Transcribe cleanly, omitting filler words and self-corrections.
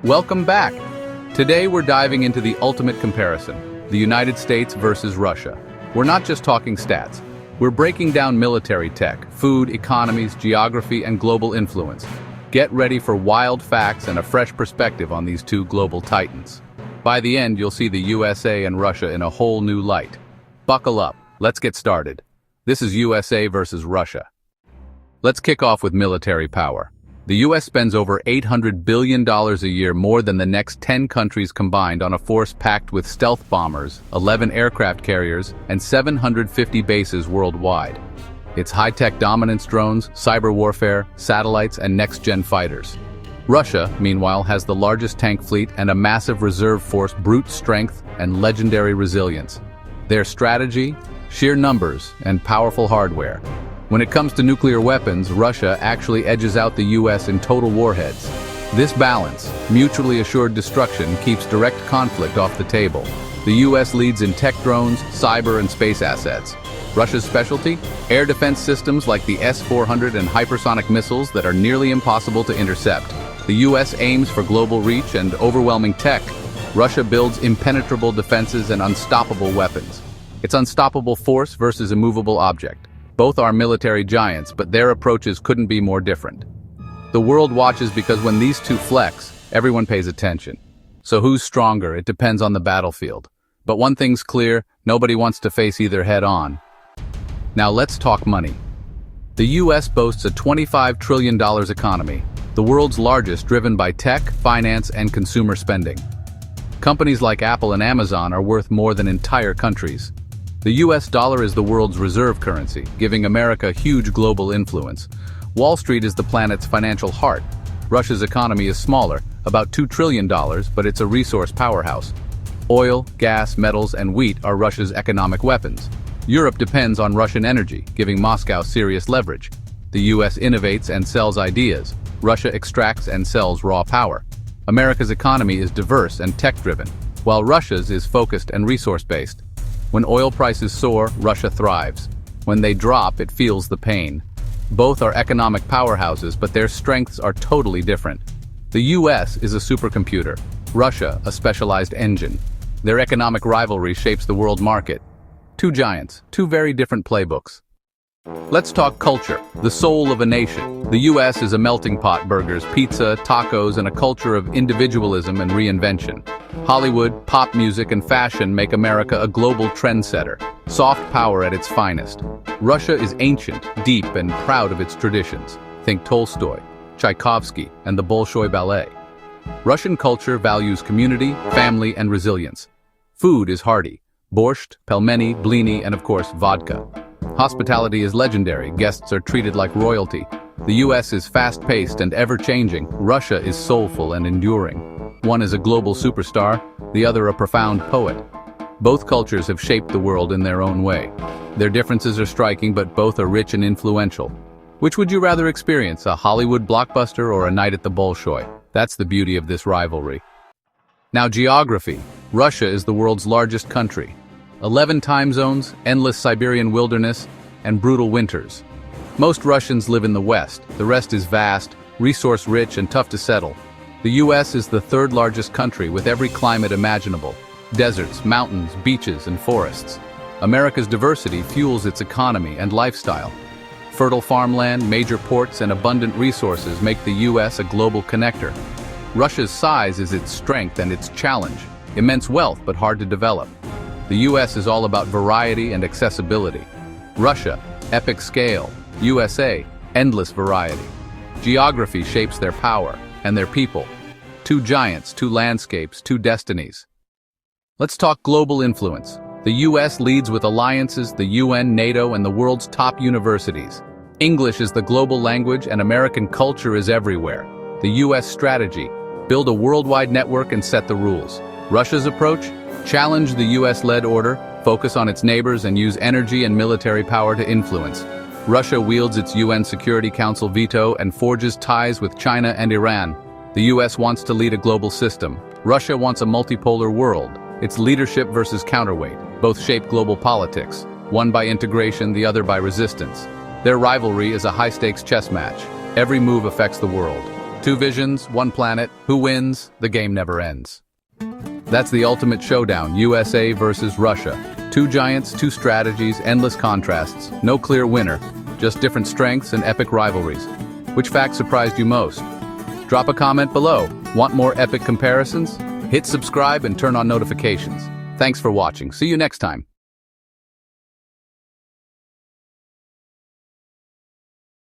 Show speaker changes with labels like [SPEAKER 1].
[SPEAKER 1] Welcome back. Today we're diving into the ultimate comparison, the United States versus Russia. We're not just talking stats. We're breaking down military tech, food, economies, geography, and global influence. Get ready for wild facts and a fresh perspective on these two global titans. By the end, you'll see the USA and Russia in a whole new light. Buckle up. Let's get started. This is USA versus Russia. Let's kick off with military power. The US spends over $800 billion a year, more than the next 10 countries combined, on a force packed with stealth bombers, 11 aircraft carriers, and 750 bases worldwide. It's high-tech dominance drones, cyber warfare, satellites, and next-gen fighters. Russia, meanwhile, has the largest tank fleet and a massive reserve force, brute strength, and legendary resilience. Their strategy? Sheer numbers and powerful hardware. When it comes to nuclear weapons, Russia actually edges out the US in total warheads. This balance, mutually assured destruction, keeps direct conflict off the table. The US leads in tech drones, cyber, and space assets. Russia's specialty? Air defense systems like the S-400 and hypersonic missiles that are nearly impossible to intercept. The US aims for global reach and overwhelming tech. Russia builds impenetrable defenses and unstoppable weapons. It's unstoppable force versus immovable object. Both are military giants, but their approaches couldn't be more different. The world watches because when these two flex, everyone pays attention. So who's stronger? It depends on the battlefield. But one thing's clear, nobody wants to face either head-on. Now let's talk money. The US boasts a $25 trillion economy, the world's largest, driven by tech, finance, and consumer spending. Companies like Apple and Amazon are worth more than entire countries. The US dollar is the world's reserve currency, giving America huge global influence. Wall Street is the planet's financial heart. Russia's economy is smaller, about $2 trillion, but it's a resource powerhouse. Oil, gas, metals, and wheat are Russia's economic weapons. Europe depends on Russian energy, giving Moscow serious leverage. The US innovates and sells ideas. Russia extracts and sells raw power. America's economy is diverse and tech-driven, while Russia's is focused and resource-based. When oil prices soar, Russia thrives. When they drop, it feels the pain. Both are economic powerhouses, but their strengths are totally different. The US is a supercomputer, Russia a specialized engine. Their economic rivalry shapes the world market. Two giants, two very different playbooks. Let's talk culture, the soul of a nation. The US is a melting pot: burgers, pizza, tacos, and a culture of individualism and reinvention. Hollywood, pop music, and fashion make America a global trendsetter, soft power at its finest. Russia is ancient, deep, and proud of its traditions. Think Tolstoy, Tchaikovsky, and the Bolshoi Ballet. Russian culture values community, family, and resilience. Food is hearty: borscht, pelmeni, blini, and of course, vodka. Hospitality is legendary. Guests are treated like royalty. The US is fast-paced and ever-changing. Russia is soulful and enduring. One is a global superstar, the other a profound poet. Both cultures have shaped the world in their own way. Their differences are striking, but both are rich and influential. Which would you rather experience, a Hollywood blockbuster or a night at the Bolshoi? That's the beauty of this rivalry. Now, geography. Russia is the world's largest country. 11 time zones, endless Siberian wilderness, and brutal winters. Most Russians live in the west. The rest is vast, resource-rich, and tough to settle. The US is the third largest country, with every climate imaginable: deserts, mountains, beaches, and forests. America's diversity fuels its economy and lifestyle. Fertile farmland, major ports, and abundant resources make the US a global connector. Russia's size is its strength and its challenge: immense wealth but hard to develop. The US is all about variety and accessibility. Russia, epic scale. USA, endless variety. Geography shapes their power and their people. Two giants, two landscapes, two destinies. Let's talk global influence. The US leads with alliances, the UN, NATO, and the world's top universities. English is the global language, and American culture is everywhere. The US strategy: build a worldwide network and set the rules. Russia's approach: challenge the US-led order, focus on its neighbors, and use energy and military power to influence. Russia wields its UN Security Council veto and forges ties with China and Iran. The US wants to lead a global system. Russia wants a multipolar world. It's leadership versus counterweight. Both shape global politics, one by integration, the other by resistance. Their rivalry is a high-stakes chess match. Every move affects the world. Two visions, one planet. Who wins? The game never ends. That's the ultimate showdown, USA versus Russia. Two giants, two strategies, endless contrasts. No clear winner, just different strengths and epic rivalries. Which fact surprised you most? Drop a comment below. Want more epic comparisons? Hit subscribe and turn on notifications. Thanks for watching. See you next time.